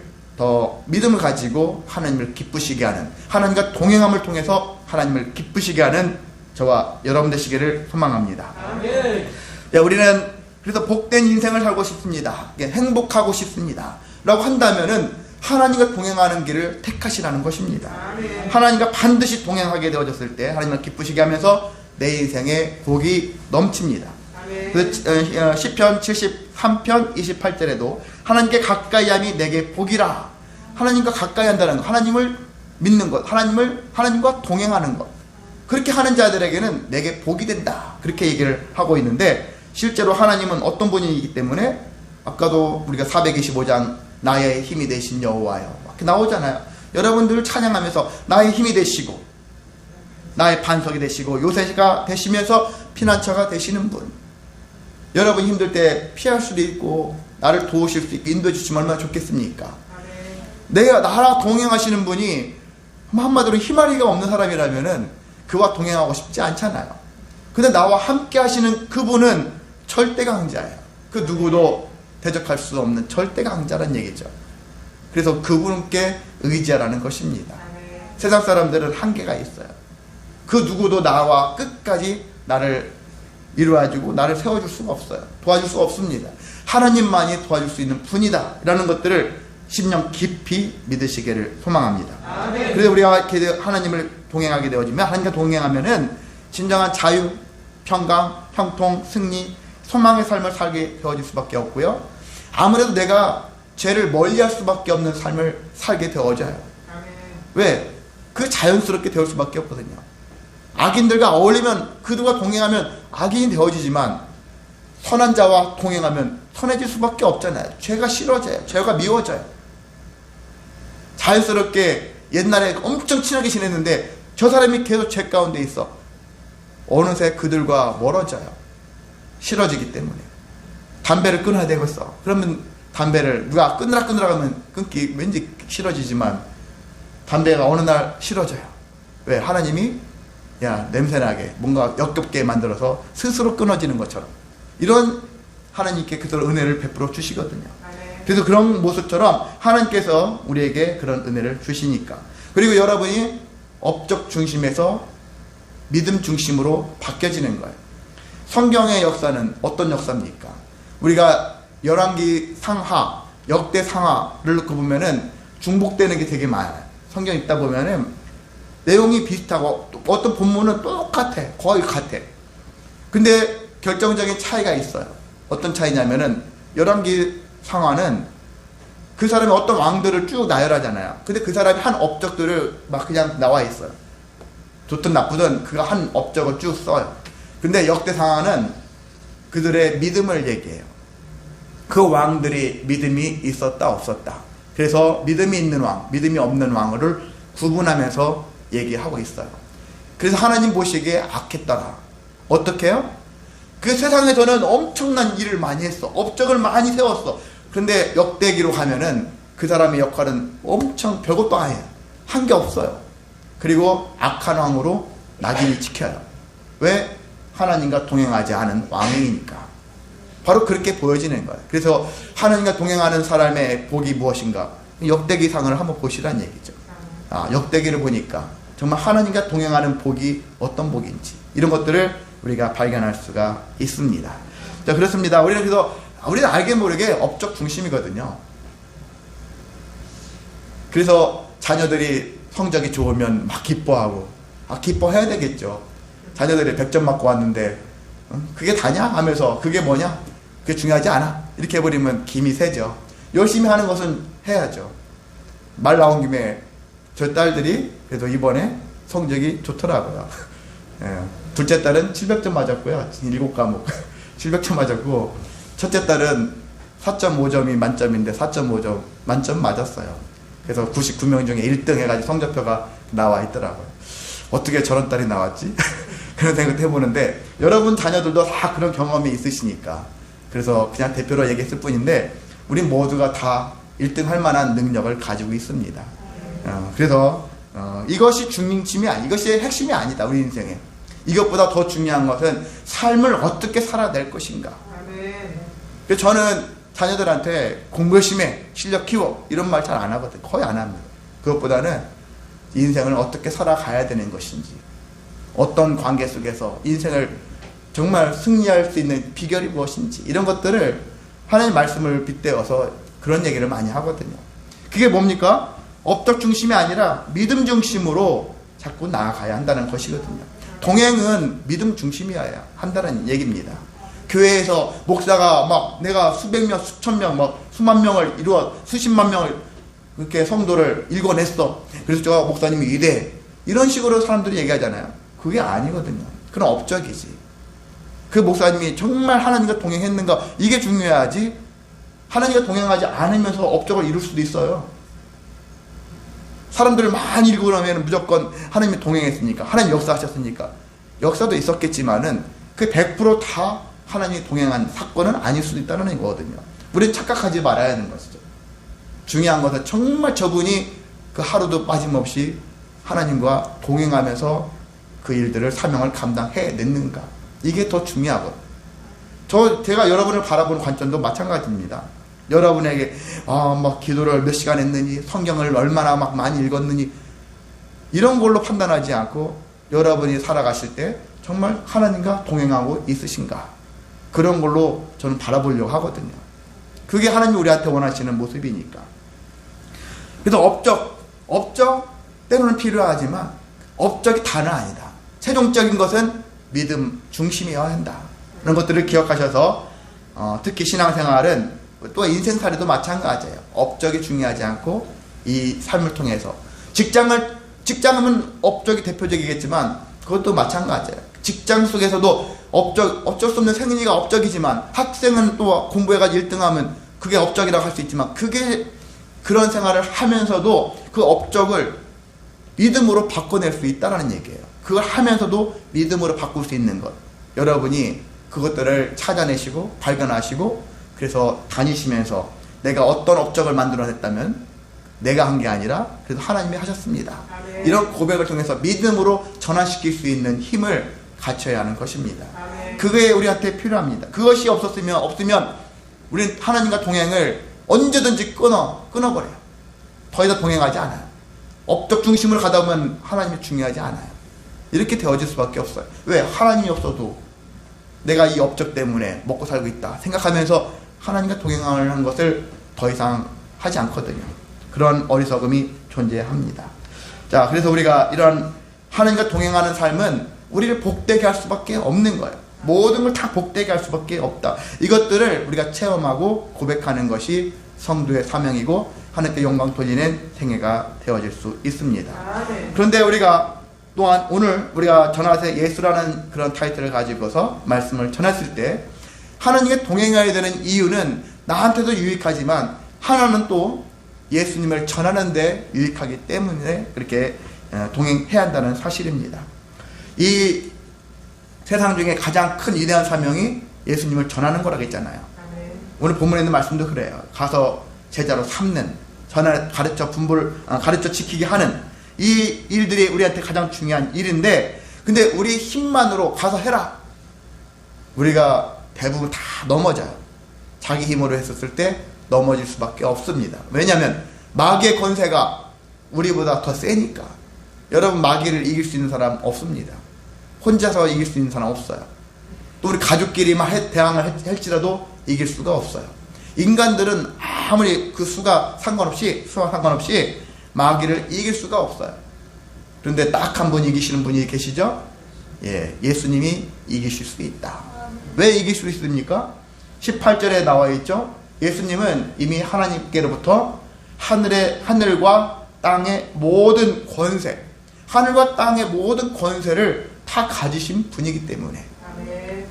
가지고 하나님을 기쁘시게 하는, 하나님과 동행함을 통해서 하나님을 기쁘시게 하는 저와 여러분 되시기를 소망합니다. 우리는 그래서 복된 인생을 살고 싶습니다, 행복하고 싶습니다 라고 한다면은 하나님과 동행하는 길을 택하시라는 것입니다. 하나님과 반드시 동행하게 되어졌을 때 하나님을 기쁘시게 하면서 내 인생에 복이 넘칩니다. 그래서 시편 73편 28절에도 하나님께 가까이함이 내게 복이라, 하나님과 가까이 한다는 것, 하나님을 믿는 것, 하나님과 동행하는 것, 그렇게 하는 자들에게는 내게 복이 된다, 그렇게 얘기를 하고 있는데, 실제로 하나님은 어떤 분이기 때문에 아까도 우리가 425장 나의 힘이 되신 여호와여 이렇게 나오잖아요. 여러분들을 찬양하면서 나의 힘이 되시고 나의 반석이 되시고 요새가 되시면서 피난처가 되시는 분, 여러분 힘들 때 피할 수도 있고 나를 도우실 수 있고 인도해 주시면 얼마나 좋겠습니까? 나랑 동행하시는 분이 한마디로 희마리가 없는 사람이라면은 그와 동행하고 싶지 않잖아요. 근데 나와 함께 하시는 그분은 절대 강자예요. 그 누구도 대적할 수 없는 절대 강자란 얘기죠. 그래서 그분께 의지하라는 것입니다. 세상 사람들은 한계가 있어요. 그 누구도 나와 끝까지 나를 이루어주고 나를 세워줄 수가 없어요. 도와줄 수가 없습니다. 하나님만이 도와줄 수 있는 분이다 라는 것들을 심령 깊이 믿으시기를 소망합니다. 그래서 우리가 이렇게 하나님을 동행하게 되어지면, 하나님과 동행하면은 진정한 자유, 평강, 형통, 승리, 소망의 삶을 살게 되어질 수밖에 없고요. 아무래도 내가 죄를 멀리할 수밖에 없는 삶을 살게 되어져요. 왜? 그 자연스럽게 되올 수밖에 없거든요. 악인들과 어울리면, 그들과 동행하면 악인이 되어지지만 선한 자와 동행하면 선해질 수밖에 없잖아요. 죄가 싫어져요. 죄가 미워져요. 자연스럽게 옛날에 엄청 친하게 지냈는데 저 사람이 계속 죄 가운데 있어. 어느새 그들과 멀어져요. 싫어지기 때문에. 담배를 끊어야 되겠어. 그러면 담배를 누가 끊으라 하면 끊기 왠지 싫어지지만 담배가 어느 날 싫어져요. 왜? 하나님이 냄새나게 뭔가 역겹게 만들어서 스스로 끊어지는 것처럼 이런 하나님께 그들 은혜를 베풀어 주시거든요. 그래서 그런 모습처럼 하나님께서 우리에게 그런 은혜를 주시니까. 그리고 여러분이 업적 중심에서 믿음 중심으로 바뀌어지는 거예요. 성경의 역사는 어떤 역사입니까? 우리가 열왕기 상하, 역대 상하를 놓고 보면은 중복되는 게 되게 많아요. 성경 읽다 보면은 내용이 비슷하고 어떤 본문은 똑같아. 거의 같아. 근데 결정적인 차이가 있어요. 어떤 차이냐면은 열왕기 상하는 그 사람이 어떤 왕들을 쭉 나열하잖아요. 근데 그 사람이 한 업적들을 막 그냥 나와 있어요. 좋든 나쁘든 그가 한 업적을 쭉 써요. 근데 역대 상하는 그들의 믿음을 얘기해요. 그 왕들이 믿음이 있었다 없었다. 그래서 믿음이 있는 왕, 믿음이 없는 왕을 구분하면서 얘기하고 있어요. 그래서 하나님 보시기에 악했더라. 어떻게 해요? 그 세상에서는 엄청난 일을 많이 했어. 업적을 많이 세웠어. 그런데 역대기로 가면은 그 사람의 역할은 엄청 별것도 아니에요. 한 게 없어요. 그리고 악한 왕으로 낙인이 찍혀요. 왜? 하나님과 동행하지 않은 왕이니까. 바로 그렇게 보여지는 거예요. 그래서 하나님과 동행하는 사람의 복이 무엇인가? 역대기상을 한번 보시란 얘기죠. 역대기를 보니까 정말 하나님과 동행하는 복이 어떤 복인지 이런 것들을 우리가 발견할 수가 있습니다. 자, 그렇습니다. 우리는 알게 모르게 업적 중심이거든요. 그래서 자녀들이 성적이 좋으면 막 기뻐하고, 기뻐해야 되겠죠. 자녀들이 100점 맞고 왔는데 그게 다냐? 하면서 그게 뭐냐? 그게 중요하지 않아. 이렇게 해버리면 김이 세죠. 열심히 하는 것은 해야죠. 말 나온 김에 저 딸들이 그래도 이번에 성적이 좋더라고요. 둘째 딸은 700점 맞았고요. 7과목 700점 맞았고, 첫째 딸은 4.5점이 만점인데 4.5점 만점 맞았어요. 그래서 99명 중에 1등 해가지고 성적표가 나와 있더라고요. 어떻게 저런 딸이 나왔지? 그런 생각도 해보는데, 여러분 자녀들도 다 그런 경험이 있으시니까 그래서 그냥 대표로 얘기했을 뿐인데, 우리 모두가 다 1등 할 만한 능력을 가지고 있습니다. 그래서 이것이 중심이 이것이 핵심이 아니다. 우리 인생에 이것보다 더 중요한 것은 삶을 어떻게 살아낼 것인가. 그래서 저는 자녀들한테 공부 열심히 해, 실력 키워 이런 말 잘 안 하거든요. 거의 안 합니다. 그것보다는 인생을 어떻게 살아가야 되는 것인지, 어떤 관계 속에서 인생을 정말 승리할 수 있는 비결이 무엇인지, 이런 것들을 하나님 말씀을 빗대어서 그런 얘기를 많이 하거든요. 그게 뭡니까? 업적 중심이 아니라 믿음 중심으로 자꾸 나아가야 한다는 것이거든요. 동행은 믿음 중심이어야 한다는 얘기입니다. 교회에서 목사가 막 내가 수백 명, 수천 명, 막 수만 명을 이루어 수십만 명을 그렇게 성도를 일궈냈어. 그래서 저 목사님이 이래. 이런 식으로 사람들이 얘기하잖아요. 그게 아니거든요. 그건 업적이지. 그 목사님이 정말 하나님과 동행했는가, 이게 중요하지. 하나님과 동행하지 않으면서 업적을 이룰 수도 있어요. 사람들을 많이 일고 그러면 무조건 하나님이 동행했으니까, 하나님 역사하셨으니까. 역사도 있었겠지만은 그 100% 다 하나님이 동행한 사건은 아닐 수도 있다는 거거든요. 우리는 착각하지 말아야 하는 것이죠. 중요한 것은 정말 저분이 그 하루도 빠짐없이 하나님과 동행하면서 그 일들을, 사명을 감당해냈는가. 이게 더 중요하거든요. 제가 여러분을 바라보는 관점도 마찬가지입니다. 여러분에게 막 기도를 몇 시간 했느니, 성경을 얼마나 막 많이 읽었느니, 이런 걸로 판단하지 않고 여러분이 살아가실 때 정말 하나님과 동행하고 있으신가, 그런 걸로 저는 바라보려고 하거든요. 그게 하나님이 우리한테 원하시는 모습이니까. 그래서 업적 때로는 필요하지만 업적이 다는 아니다. 최종적인 것은 믿음 중심이어야 한다. 그런 것들을 기억하셔서 특히 신앙생활은, 또 인생살이도 마찬가지예요. 업적이 중요하지 않고 이 삶을 통해서 직장은 업적이 대표적이겠지만 그것도 마찬가지예요. 직장 속에서도 어쩔 수 없는 생리가 업적이지만, 학생은 또 공부해가지고 1등하면 그게 업적이라고 할 수 있지만, 그런 생활을 하면서도 그 업적을 믿음으로 바꿔낼 수 있다는 얘기예요. 그걸 하면서도 믿음으로 바꿀 수 있는 것, 여러분이 그것들을 찾아내시고 발견하시고, 그래서 다니시면서 내가 어떤 업적을 만들어냈다면 내가 한 게 아니라 그래도 하나님이 하셨습니다. 이런 고백을 통해서 믿음으로 전환시킬 수 있는 힘을 갖춰야 하는 것입니다. 그게 우리한테 필요합니다. 그것이 없으면 우리는 하나님과 동행을 언제든지 끊어버려요. 더 이상 동행하지 않아요. 업적 중심으로 가다 보면 하나님이 중요하지 않아요. 이렇게 되어질 수밖에 없어요. 왜? 하나님이 없어도 내가 이 업적 때문에 먹고 살고 있다 생각하면서 하나님과 동행하는 것을 더 이상 하지 않거든요. 그런 어리석음이 존재합니다. 자, 그래서 우리가 이런 하나님과 동행하는 삶은 우리를 복되게 할 수밖에 없는 거예요. 모든 걸 다 복되게 할 수밖에 없다. 이것들을 우리가 체험하고 고백하는 것이 성도의 사명이고 하나님께 영광 돌리는 생애가 되어질 수 있습니다. 그런데 우리가 또한 오늘 우리가 전하세 예수라는 그런 타이틀을 가지고서 말씀을 전했을 때, 하나님께 동행해야 되는 이유는 나한테도 유익하지만 하나는 또 예수님을 전하는 데 유익하기 때문에 그렇게 동행해야 한다는 사실입니다. 이 세상 중에 가장 큰 위대한 사명이 예수님을 전하는 거라고 했잖아요. 오늘 본문에 있는 말씀도 그래요. 가서 제자로 삼는, 가르쳐 지키게 하는 이 일들이 우리한테 가장 중요한 일인데, 근데 우리 힘만으로 가서 해라, 우리가 대부분 다 넘어져요. 자기 힘으로 했었을 때 넘어질 수밖에 없습니다. 왜냐하면 마귀의 권세가 우리보다 더 세니까. 여러분, 마귀를 이길 수 있는 사람 없습니다. 혼자서 이길 수 있는 사람 없어요. 또 우리 가족끼리만 대항을 할지라도 이길 수가 없어요. 인간들은 아무리 그 수와 상관없이 마귀를 이길 수가 없어요. 그런데 딱 한 분 이기시는 분이 계시죠? 예수님이 이기실 수 있다. 왜 이길 수 있습니까? 18절에 나와 있죠? 예수님은 이미 하나님께로부터 하늘과 땅의 모든 권세, 하늘과 땅의 모든 권세를 다 가지신 분이기 때문에.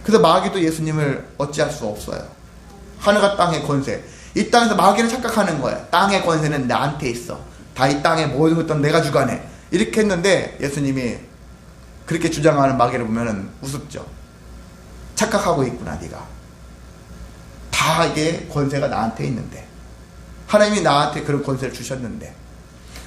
그래서 마귀도 예수님을 어찌할 수 없어요. 하늘과 땅의 권세, 이 땅에서 마귀는 착각하는 거예요. 땅의 권세는 나한테 있어, 다 이 땅의 모든 것들은 내가 주관해, 이렇게 했는데, 예수님이 그렇게 주장하는 마귀를 보면 우습죠. 착각하고 있구나, 네가. 다 이게 권세가 나한테 있는데, 하나님이 나한테 그런 권세를 주셨는데.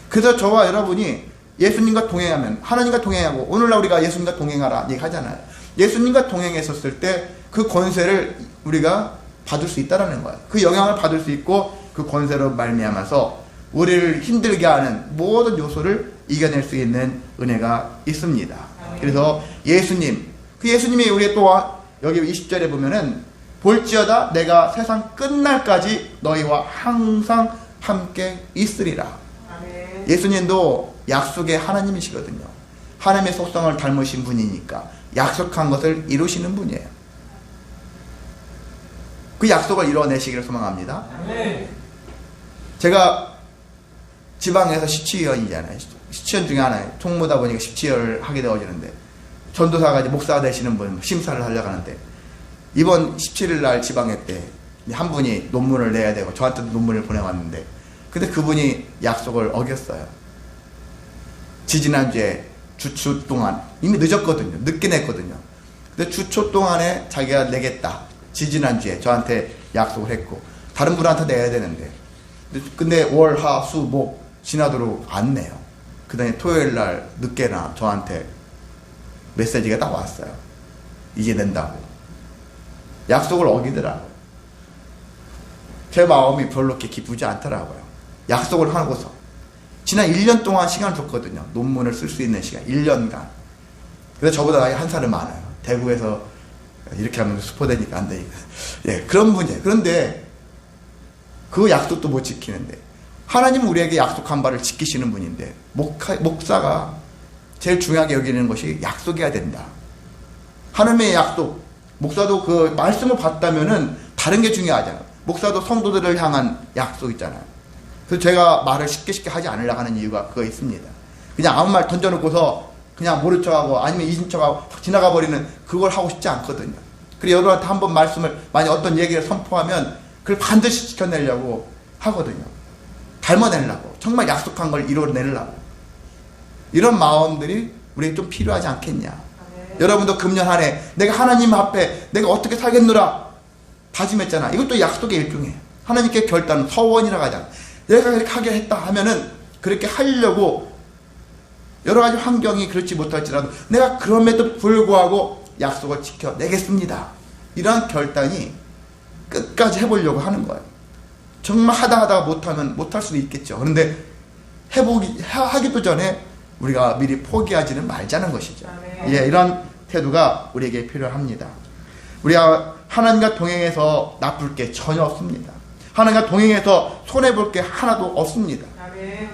그래서 저와 여러분이 예수님과 동행하면, 하나님과 동행하고, 오늘날 우리가 예수님과 동행하라 얘기하잖아요. 예수님과 동행했었을 때 그 권세를 우리가 받을 수 있다라는 거예요. 그 영향을 받을 수 있고, 그 권세로 말미암아서 우리를 힘들게 하는 모든 요소를 이겨낼 수 있는 은혜가 있습니다. 그래서 예수님, 그 예수님이 우리 또 여기 20절에 보면은 볼지어다 내가 세상 끝날까지 너희와 항상 함께 있으리라. 예수님도 약속의 하나님이시거든요. 하나님의 속성을 닮으신 분이니까 약속한 것을 이루시는 분이에요. 그 약속을 이뤄내시기를 소망합니다. 제가 지방에서 십치위원이잖아요. 십치위원 중에 하나예요. 총무다 보니까 십치위원을 하게 되어지는데, 전도사가 이제 목사 되시는 분 심사를 하려고 하는데, 이번 17일 날 지방회 때 한 분이 논문을 내야 되고 저한테도 논문을 보내왔는데, 근데 그분이 약속을 어겼어요. 지지난주에 주초 동안, 이미 늦었거든요. 늦게 냈거든요. 근데 주초 동안에 자기가 내겠다. 지지난주에 저한테 약속을 했고, 다른 분한테 내야 되는데, 근데 월, 화, 수, 목 지나도록 안 내요. 그 다음에 토요일 날 늦게나 저한테 메시지가 딱 왔어요. 이제 낸다고. 약속을 어기더라고요. 제 마음이 별로 그렇게 기쁘지 않더라고요. 약속을 하고서 지난 1년 동안 시간을 줬거든요. 논문을 쓸 수 있는 시간 1년간. 그래서 저보다 나이 한 살은 많아요. 대구에서 이렇게 하면 수포되니까 안 되니까. 예, 그런 분이에요. 그런데 그 약속도 못 지키는데, 하나님은 우리에게 약속한 바를 지키시는 분인데, 목사가 제일 중요하게 여기는 것이 약속이어야 된다. 하나님의 약속. 목사도 그 말씀을 받다면은 다른 게 중요하잖아요. 목사도 성도들을 향한 약속 있잖아요. 그래서 제가 말을 쉽게 하지 않으려고 하는 이유가 그거 있습니다. 그냥 아무 말 던져놓고서 그냥 모른 척하고 아니면 잊은 척하고 지나가 버리는 그걸 하고 싶지 않거든요. 그리고 여러분한테 한번 말씀을, 만약 어떤 얘기를 선포하면 그걸 반드시 지켜내려고 하거든요. 닮아내려고, 정말 약속한 걸 이뤄내려고. 이런 마음들이 우리에게 좀 필요하지 않겠냐. 여러분도 금년 한 해 내가 하나님 앞에 내가 어떻게 살겠노라 다짐했잖아. 이것도 약속의 일종이에요. 하나님께 결단, 서원이라고 하잖아. 내가 그렇게 하게 했다 하면은 그렇게 하려고 여러 가지 환경이 그렇지 못할지라도 내가 그럼에도 불구하고 약속을 지켜내겠습니다. 이러한 결단이 끝까지 해보려고 하는 거예요. 정말 하다가 못하면 못할 수도 있겠죠. 그런데 하기도 전에 우리가 미리 포기하지는 말자는 것이죠. 예, 이런 태도가 우리에게 필요합니다. 우리가 하나님과 동행해서 나쁠 게 전혀 없습니다. 하나님과 동행해서 손해볼 게 하나도 없습니다.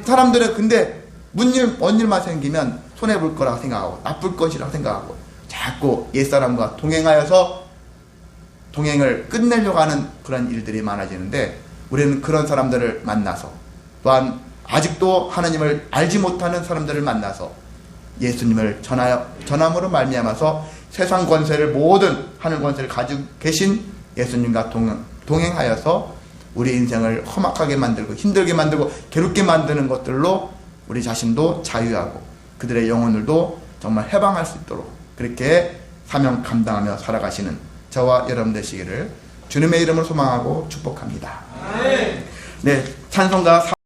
사람들은 근데 뭔 일만 생기면 손해볼 거라고 생각하고 나쁠 것이라고 생각하고 자꾸 옛사람과 동행하여서 동행을 끝내려고 하는 그런 일들이 많아지는데, 우리는 그런 사람들을 만나서, 또한 아직도 하나님을 알지 못하는 사람들을 만나서 예수님을 전함으로 말미암아서 세상 권세를, 모든 하늘 권세를 가지고 계신 예수님과 동행하여서 우리 인생을 험악하게 만들고 힘들게 만들고 괴롭게 만드는 것들로 우리 자신도 자유하고 그들의 영혼들도 정말 해방할 수 있도록 그렇게 사명 감당하며 살아가시는 저와 여러분 되시기를 주님의 이름으로 소망하고 축복합니다. 네, 찬송가